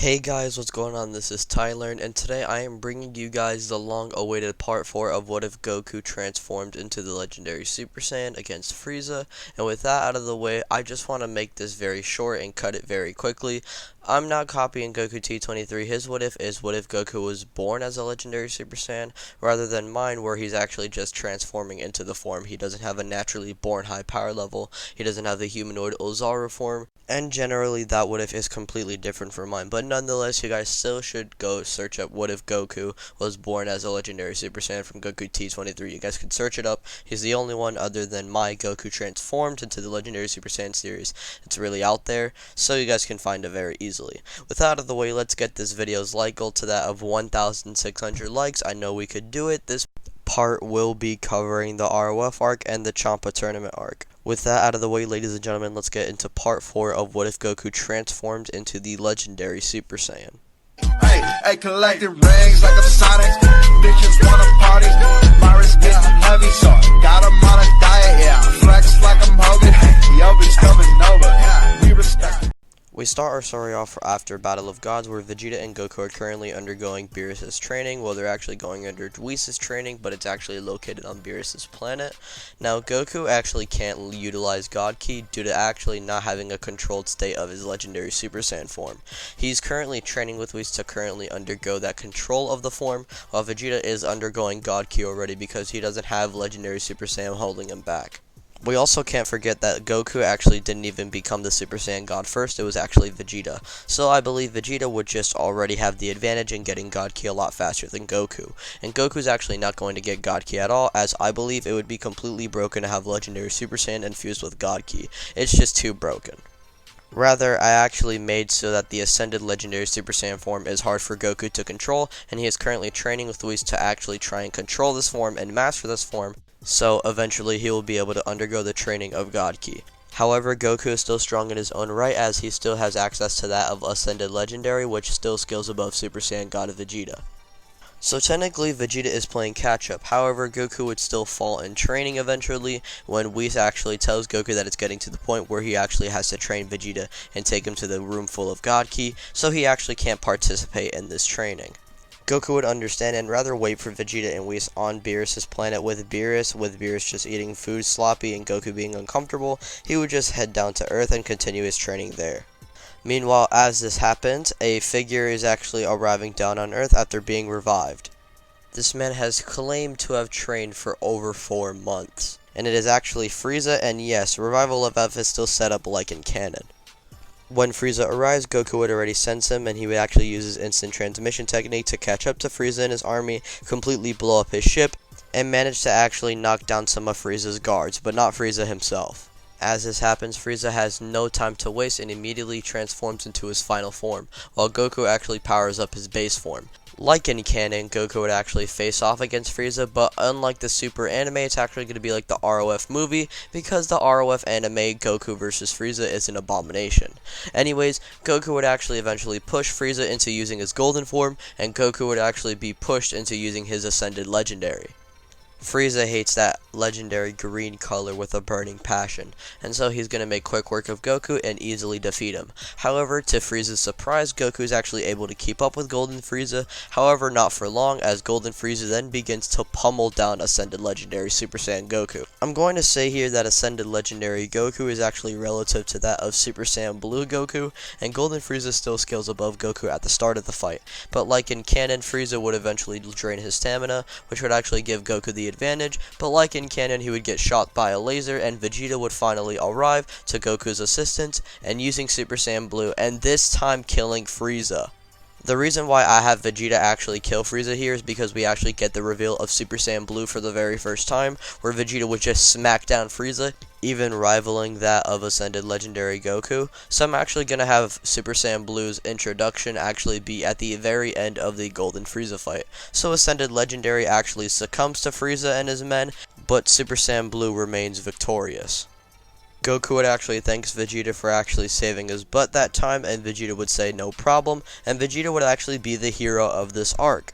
Hey guys, what's going on? This is Tyler, and today I am bringing you guys the long-awaited part 4 of what if Goku transformed into the legendary Super Saiyan against Frieza. And with that out of the way, I just want to make this very short and cut it very quickly. I'm not copying Goku T23. His what if is what if Goku was born as a legendary Super Saiyan, rather than mine where he's actually just transforming into the form. He doesn't have a naturally born high power level, he doesn't have the humanoid Ozaru form, and generally that what if is completely different from mine. But nonetheless, you guys still should go search up what if Goku was born as a legendary Super Saiyan from Goku T23. You guys can search it up. He's the only one other than my Goku transformed into the legendary Super Saiyan series. It's really out there, so you guys can find it very easily. With that out of the way, let's get this video's like goal to that of 1,600 likes. I know we could do it. This part will be covering the ROF arc and the Champa tournament arc. With that out of the way, ladies and gentlemen, let's get into part 4 of what if Goku transformed into the legendary Super Saiyan. Hey, collecting rings like a Sonic. Bitches wanna party. My wrist getting heavy, so I got 'em on a diet, yeah. Flex like I'm Hogan. Yo, bitch coming over. Yeah, we respect. We start our story off after Battle of Gods, where Vegeta and Goku are currently undergoing Beerus' training. Well, they're actually going under Whis' training, but it's actually located on Beerus' planet. Now, Goku actually can't utilize God Ki due to actually not having a controlled state of his legendary Super Saiyan form. He's currently training with Whis to currently undergo that control of the form, while Vegeta is undergoing God Ki already because he doesn't have legendary Super Saiyan holding him back. We also can't forget that Goku actually didn't even become the Super Saiyan God first, it was actually Vegeta. So I believe Vegeta would just already have the advantage in getting God Ki a lot faster than Goku. And Goku's actually not going to get God Ki at all, as I believe it would be completely broken to have legendary Super Saiyan infused with God Ki. It's just too broken. Rather, I actually made so that the ascended legendary Super Saiyan form is hard for Goku to control, and he is currently training with Whis to actually try and control this form and master this form. So eventually he will be able to undergo the training of God Ki. However, Goku is still strong in his own right, as he still has access to that of Ascended Legendary, which still scales above Super Saiyan God Vegeta. So technically Vegeta is playing catch up. However, Goku would still fall in training eventually when Whis actually tells Goku that it's getting to the point where he actually has to train Vegeta and take him to the room full of God Ki, so he actually can't participate in this training. Goku would understand and rather wait for Vegeta and Whis on Beerus' planet with Beerus just eating food sloppy and Goku being uncomfortable. He would just head down to Earth and continue his training there. Meanwhile, as this happens, a figure is actually arriving down on Earth after being revived. This man has claimed to have trained for over 4 months, and it is actually Frieza, and yes, Revival of F is still set up like in canon. When Frieza arrives, Goku would already sense him, and he would actually use his instant transmission technique to catch up to Frieza and his army, completely blow up his ship, and manage to actually knock down some of Frieza's guards, but not Frieza himself. As this happens, Frieza has no time to waste and immediately transforms into his final form, while Goku actually powers up his base form. Like in canon, Goku would actually face off against Frieza, but unlike the Super anime, it's actually going to be like the ROF movie, because the ROF anime, Goku vs. Frieza, is an abomination. Anyways, Goku would actually eventually push Frieza into using his golden form, and Goku would actually be pushed into using his ascended legendary. Frieza hates that legendary green color with a burning passion, and so he's going to make quick work of Goku and easily defeat him. However, to Frieza's surprise, Goku is actually able to keep up with Golden Frieza, however not for long, as Golden Frieza then begins to pummel down Ascended Legendary Super Saiyan Goku. I'm going to say here that Ascended Legendary Goku is actually relative to that of Super Saiyan Blue Goku, and Golden Frieza still scales above Goku at the start of the fight. But like in canon, Frieza would eventually drain his stamina, which would actually give Goku the advantage, but like in canon, he would get shot by a laser and Vegeta would finally arrive to Goku's assistance and using Super Saiyan Blue, and this time killing Frieza. The reason why I have Vegeta actually kill Frieza here is because we actually get the reveal of Super Saiyan Blue for the very first time, where Vegeta would just smack down Frieza, even rivaling that of Ascended Legendary Goku. So I'm actually going to have Super Saiyan Blue's introduction actually be at the very end of the Golden Frieza fight. So Ascended Legendary actually succumbs to Frieza and his men, but Super Saiyan Blue remains victorious. Goku would actually thank Vegeta for actually saving his butt that time, and Vegeta would say no problem, and Vegeta would actually be the hero of this arc.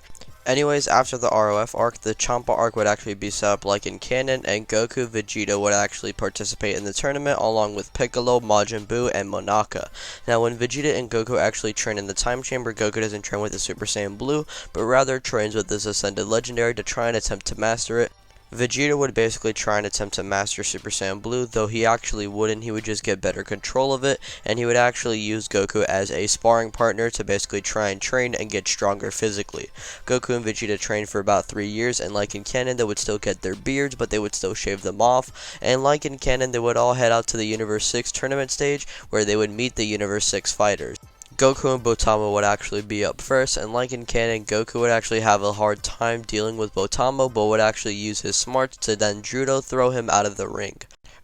Anyways, after the ROF arc, the Champa arc would actually be set up like in canon, and Goku, Vegeta would actually participate in the tournament along with Piccolo, Majin Buu, and Monaka. Now, when Vegeta and Goku actually train in the Time Chamber, Goku doesn't train with the Super Saiyan Blue, but rather trains with this Ascended Legendary to try and attempt to master it. Vegeta would basically try and attempt to master Super Saiyan Blue, though he actually wouldn't. He would just get better control of it, and he would actually use Goku as a sparring partner to basically try and train and get stronger physically. Goku and Vegeta trained for about 3 years, and like in canon, they would still get their beards, but they would still shave them off, and like in canon, they would all head out to the Universe 6 tournament stage, where they would meet the Universe 6 fighters. Goku and Botama would actually be up first, and like in canon, Goku would actually have a hard time dealing with Botama, but would actually use his smarts to then judo throw him out of the ring.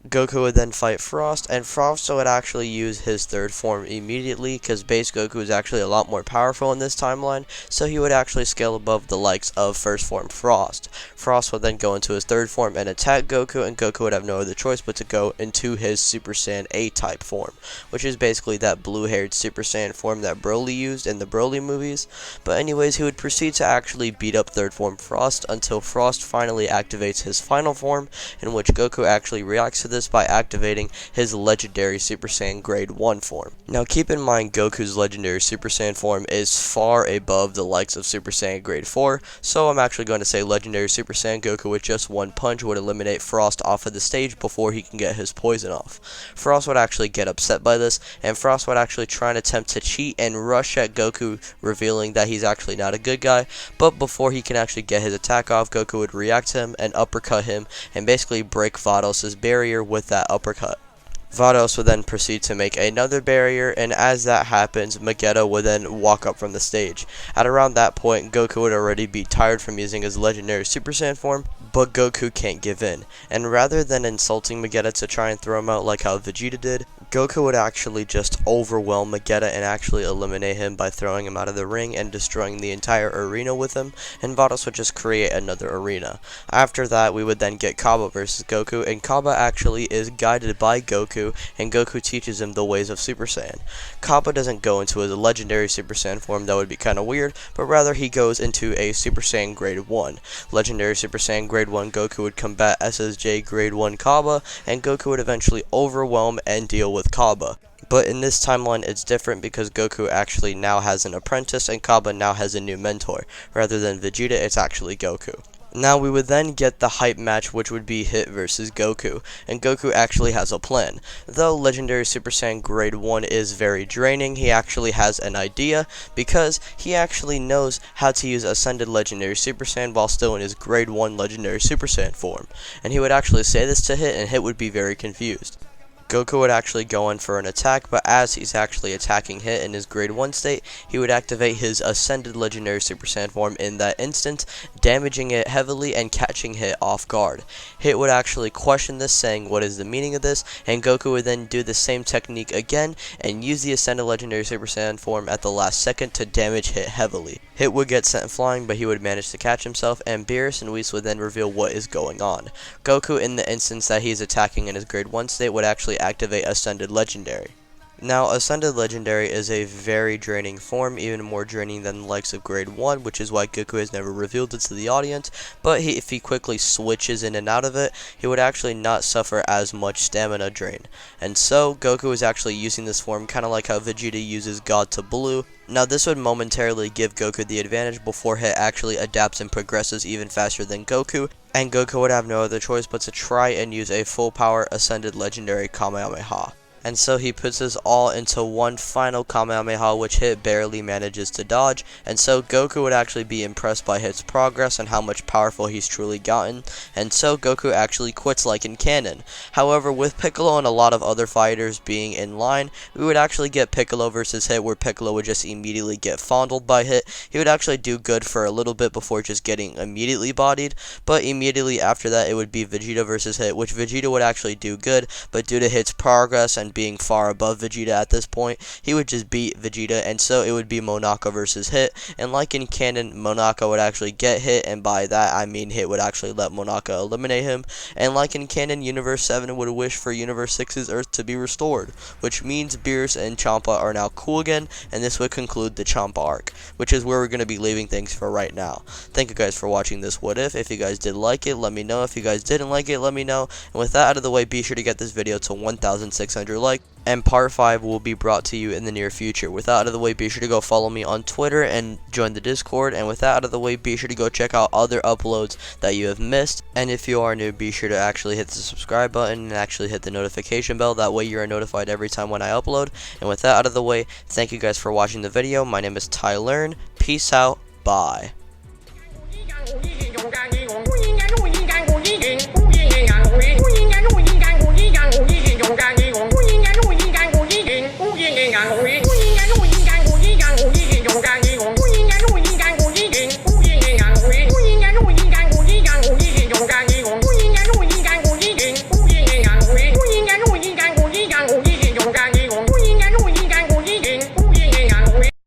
Goku would then fight Frost, and Frost would actually use his third form immediately, because base Goku is actually a lot more powerful in this timeline, so he would actually scale above the likes of first form Frost. Frost would then go into his third form and attack Goku, and Goku would have no other choice but to go into his Super Saiyan A-type form, which is basically that blue-haired Super Saiyan form that Broly used in the Broly movies. But anyways, he would proceed to actually beat up third form Frost until Frost finally activates his final form, in which Goku actually reacts to this by activating his legendary Super Saiyan Grade 1 form. Now keep in mind, Goku's legendary Super Saiyan form is far above the likes of Super Saiyan Grade 4, so I'm actually going to say legendary Super Saiyan Goku with just one punch would eliminate Frost off of the stage before he can get his poison off. Frost would actually get upset by this, and Frost would actually try and attempt to cheat and rush at Goku, revealing that he's actually not a good guy, but before he can actually get his attack off, Goku would react to him and uppercut him and basically break Vados' barrier with that uppercut. Vados would then proceed to make another barrier, and as that happens, Vegeta would then walk up from the stage. At around that point, Goku would already be tired from using his legendary Super Saiyan form, but Goku can't give in, and rather than insulting Vegeta to try and throw him out like how Vegeta did, Goku would actually just overwhelm Vegeta and actually eliminate him by throwing him out of the ring and destroying the entire arena with him, and Vados would just create another arena. After that, we would then get Kaba versus Goku, and Kaba actually is guided by Goku, and Goku teaches him the ways of Super Saiyan. Kaba doesn't go into his legendary Super Saiyan form, that would be kind of weird, but rather he goes into a Super Saiyan Grade 1. Legendary Super Saiyan Grade 1 Goku would combat SSJ Grade 1 Kaba, and Goku would eventually overwhelm and deal with Kaba. But in this timeline, it's different because Goku actually now has an apprentice, and Kaba now has a new mentor. Rather than Vegeta, it's actually Goku. Now we would then get the hype match, which would be Hit versus Goku, and Goku actually has a plan. Though Legendary Super Saiyan Grade 1 is very draining, he actually has an idea, because he actually knows how to use Ascended Legendary Super Saiyan while still in his Grade 1 Legendary Super Saiyan form. And he would actually say this to Hit, and Hit would be very confused. Goku would actually go in for an attack, but as he's actually attacking Hit in his Grade 1 state, he would activate his Ascended Legendary Super Saiyan form in that instant, damaging it heavily and catching Hit off guard. Hit would actually question this, saying what is the meaning of this, and Goku would then do the same technique again and use the Ascended Legendary Super Saiyan form at the last second to damage Hit heavily. Hit would get sent flying, but he would manage to catch himself, and Beerus and Whis would then reveal what is going on. Goku, in the instance that he is attacking in his Grade 1 state, would actually activate Ascended Legendary. Now, Ascended Legendary is a very draining form, even more draining than the likes of Grade 1, which is why Goku has never revealed it to the audience, but if he quickly switches in and out of it, he would actually not suffer as much stamina drain. And so, Goku is actually using this form kind of like how Vegeta uses God to Blue. Now, this would momentarily give Goku the advantage before Hit actually adapts and progresses even faster than Goku, and Goku would have no other choice but to try and use a full power Ascended Legendary Kamehameha. And so he puts his all into one final Kamehameha, which Hit barely manages to dodge, and so Goku would actually be impressed by Hit's progress and how much powerful he's truly gotten, and so Goku actually quits like in canon. However, with Piccolo and a lot of other fighters being in line, we would actually get Piccolo versus Hit, where Piccolo would just immediately get fondled by Hit. He would actually do good for a little bit before just getting immediately bodied, but immediately after that it would be Vegeta versus Hit, which Vegeta would actually do good, but due to Hit's progress and being far above Vegeta at this point, he would just beat Vegeta, and so it would be Monaka versus Hit. And like in canon, Monaka would actually get Hit, and by that I mean Hit would actually let Monaka eliminate him. And like in canon, Universe 7 would wish for Universe 6's Earth to be restored, which means Beerus and Champa are now cool again, and this would conclude the Champa arc, which is where we're going to be leaving things for right now. Thank you guys for watching this What If. If you guys did like it, let me know. If you guys didn't like it, let me know. And with that out of the way, be sure to get this video to 1,600 likes, and part 5 will be brought to you in the near future. With that out of the way, be sure to go follow me on Twitter and join the Discord. And with that out of the way, be sure to go check out other uploads that you have missed. And if you are new, be sure to actually hit the subscribe button and actually hit the notification bell. That way you are notified every time when I upload. And with that out of the way, thank you guys for watching the video. My name is Tyler. Peace out. Bye.